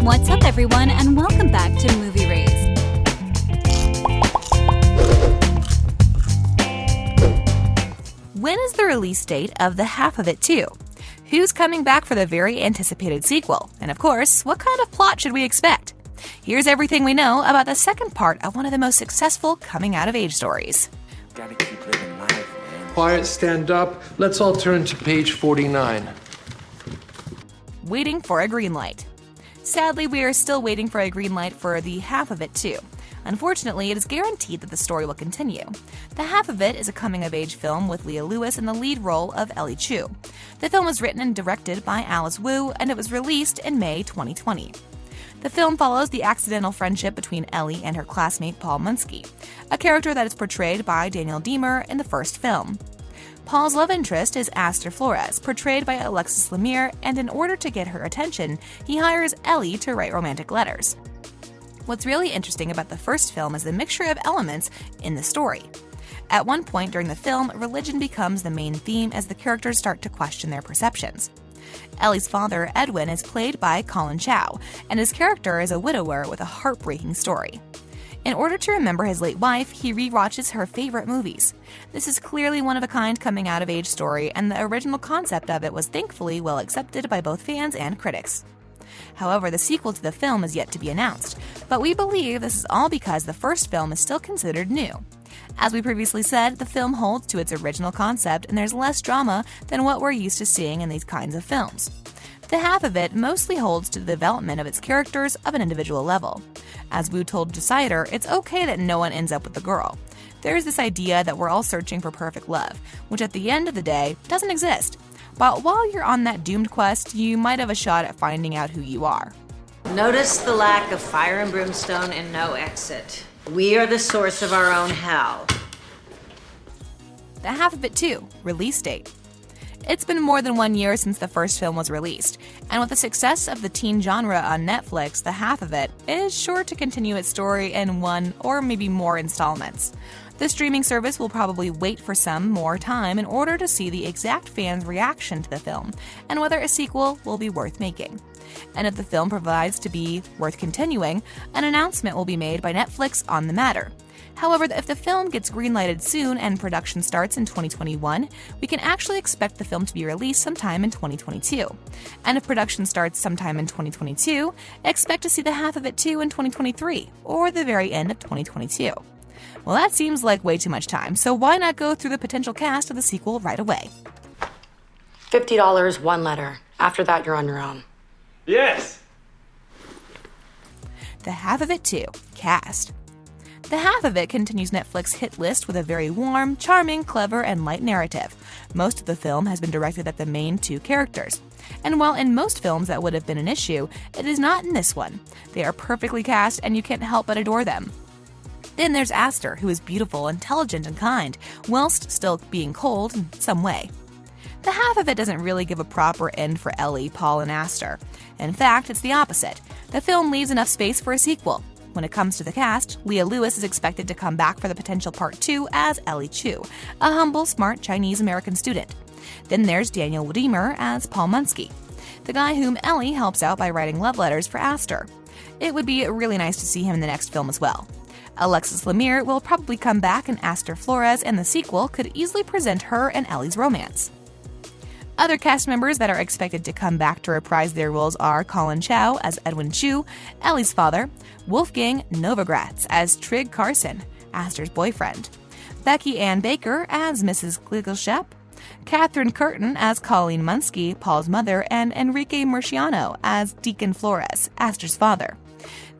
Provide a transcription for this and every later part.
What's up, everyone, and welcome back to Movie Raised. When is the release date of The Half of It 2? Who's coming back for the very anticipated sequel? And of course, what kind of plot should we expect? Here's everything we know about the second part of one of the most successful coming-out-of-age stories. Gotta keep living life, man. Quiet, stand up. Let's all turn to page 49. Waiting for a green light. Sadly, we are still waiting for a green light for The Half of It 2. Unfortunately, it is guaranteed that the story will continue. The Half of It is a coming-of-age film with Leah Lewis in the lead role of Ellie Chu. The film was written and directed by Alice Wu, and it was released in May 2020. The film follows the accidental friendship between Ellie and her classmate Paul Munsky, a character that is portrayed by Diemer in the first film. Paul's love interest is Aster Flores, portrayed by Alexxis Lemire, and in order to get her attention, he hires Ellie to write romantic letters. What's really interesting about the first film is the mixture of elements in the story. At one point during the film, religion becomes the main theme as the characters start to question their perceptions. Ellie's father, Edwin, is played by Collin Chou, and his character is a widower with a heartbreaking story. In order to remember his late wife, he rewatches her favorite movies. This is clearly one of a kind coming-out-of-age story, and the original concept of it was thankfully well accepted by both fans and critics. However, the sequel to the film is yet to be announced, but we believe this is all because the first film is still considered new. As we previously said, the film holds to its original concept, and there's less drama than what we're used to seeing in these kinds of films. The Half of It mostly holds to the development of its characters of an individual level. As Wu told Decider, it's okay that no one ends up with the girl. There's this idea that we're all searching for perfect love, which at the end of the day doesn't exist. But while you're on that doomed quest, you might have a shot at finding out who you are. Notice the lack of fire and brimstone and no exit. We are the source of our own hell. The Half of It 2, release date. It's been more than 1 year since the first film was released, and with the success of the teen genre on Netflix, The Half of It is sure to continue its story in one or maybe more installments. The streaming service will probably wait for some more time in order to see the exact fans' reaction to the film and whether a sequel will be worth making. And if the film provides to be worth continuing, an announcement will be made by Netflix on the matter. However, if the film gets greenlighted soon and production starts in 2021, we can actually expect the film to be released sometime in 2022. And if production starts sometime in 2022, expect to see The Half of It 2 in 2023, or the very end of 2022. Well, that seems like way too much time, so why not go through the potential cast of the sequel right away? $50, one letter. After that, you're on your own. Yes! The Half of It 2, cast. The Half of It continues Netflix's hit list with a very warm, charming, clever, and light narrative. Most of the film has been directed at the main two characters. And while in most films that would have been an issue, it is not in this one. They are perfectly cast and you can't help but adore them. Then there's Aster, who is beautiful, intelligent, and kind, whilst still being cold in some way. The Half of It doesn't really give a proper end for Ellie, Paul, and Aster. In fact, it's the opposite. The film leaves enough space for a sequel. When it comes to the cast, Leah Lewis is expected to come back for the potential part 2 as Ellie Chu, a humble, smart Chinese-American student. Then there's Diemer as Paul Munsky, the guy whom Ellie helps out by writing love letters for Aster. It would be really nice to see him in the next film as well. Alexxis Lemire will probably come back in Aster Flores, and the sequel could easily present her and Ellie's romance. Other cast members that are expected to come back to reprise their roles are Collin Chou as Edwin Chu, Ellie's father, Wolfgang Novogratz as Trig Carson, Aster's boyfriend, Becky Ann Baker as Mrs. Gliggleshep, Curtin as Colleen Munsky, Paul's mother, and Enrique Murciano as Deacon Flores, Aster's father.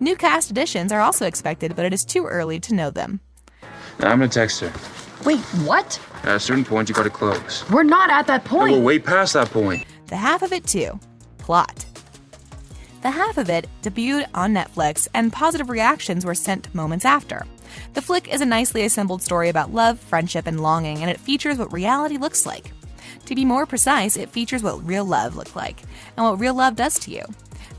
New cast additions are also expected, but it is too early to know them. I'm gonna text her. Wait, what? At a certain point, you gotta close. We're not at that point. No, we're way past that point. The Half of It 2, plot. The Half of It debuted on Netflix, and positive reactions were sent moments after. The flick is a nicely assembled story about love, friendship, and longing, and it features what reality looks like. To be more precise, it features what real love looks like, and what real love does to you.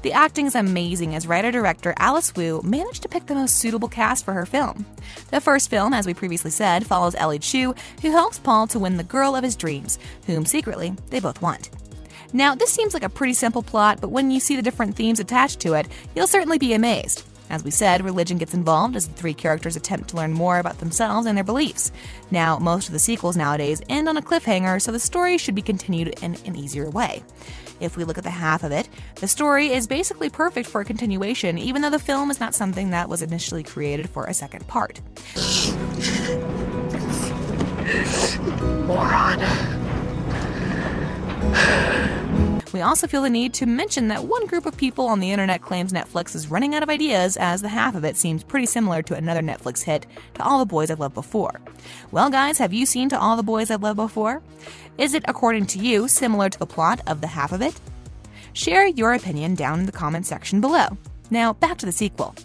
The acting is amazing as writer-director Alice Wu managed to pick the most suitable cast for her film. The first film, as we previously said, follows Ellie Chu, who helps Paul to win the girl of his dreams, whom secretly they both want. Now, this seems like a pretty simple plot, but when you see the different themes attached to it, you'll certainly be amazed. As we said, religion gets involved as the three characters attempt to learn more about themselves and their beliefs. Now, most of the sequels nowadays end on a cliffhanger, so the story should be continued in an easier way. If we look at the half of it, the story is basically perfect for a continuation, even though the film is not something that was initially created for a second part. Moron. We also feel the need to mention that one group of people on the internet claims Netflix is running out of ideas, as the half of it seems pretty similar to another Netflix hit, To All the Boys I've Loved Before. Well, guys, have you seen To All the Boys I've Loved Before? Is it, according to you, similar to the plot of the half of it? Share your opinion down in the comment section below. Now, back to the sequel.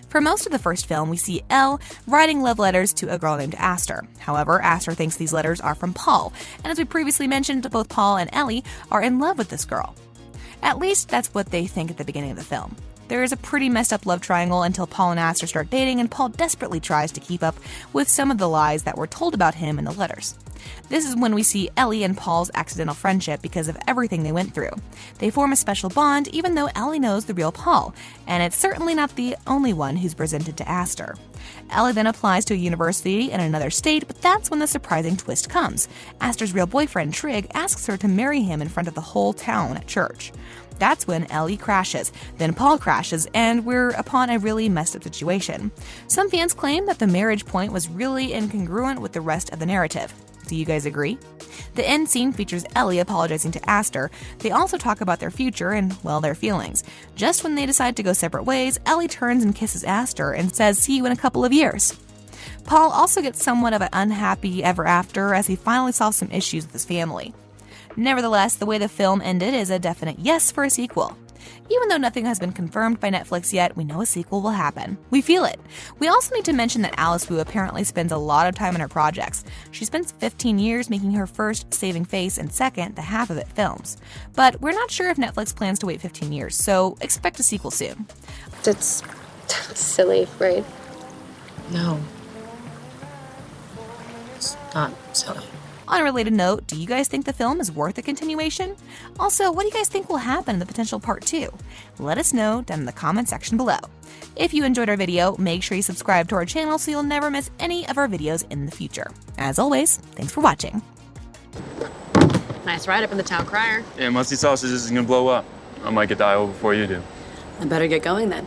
For most of the first film, we see Elle writing love letters to a girl named Aster. However, Aster thinks these letters are from Paul, and as we previously mentioned, both Paul and Ellie are in love with this girl. At least that's what they think at the beginning of the film. There is a pretty messed up love triangle until Paul and Aster start dating, and Paul desperately tries to keep up with some of the lies that were told about him in the letters. This is when we see Ellie and Paul's accidental friendship because of everything they went through. They form a special bond even though Ellie knows the real Paul, and it's certainly not the only one who's presented to Aster. Ellie then applies to a university in another state, but that's when the surprising twist comes. Aster's real boyfriend, Trig, asks her to marry him in front of the whole town at church. That's when Ellie crashes, then Paul crashes, and we're upon a really messed up situation. Some fans claim that the marriage point was really incongruent with the rest of the narrative. Do you guys agree? The end scene features Ellie apologizing to Aster. They also talk about their future and, well, their feelings. Just when they decide to go separate ways, Ellie turns and kisses Aster and says, "See you in a couple of years." Paul also gets somewhat of an unhappy ever after as he finally solves some issues with his family. Nevertheless, the way the film ended is a definite yes for a sequel. Even though nothing has been confirmed by Netflix yet, we know a sequel will happen. We feel it. We also need to mention that Alice Wu apparently spends a lot of time on her projects. She spends 15 years making her first Saving Face and second, the half of it films. But we're not sure if Netflix plans to wait 15 years, so expect a sequel soon. That's silly, right? No. It's not silly. On a related note, do you guys think the film is worth a continuation? Also, what do you guys think will happen in the potential part 2? Let us know down in the comment section below. If you enjoyed our video, make sure you subscribe to our channel so you'll never miss any of our videos in the future. As always, thanks for watching. Nice ride up in the town crier. Yeah, musty sausage isn't gonna blow up. I might get the eye before you do. I better get going then.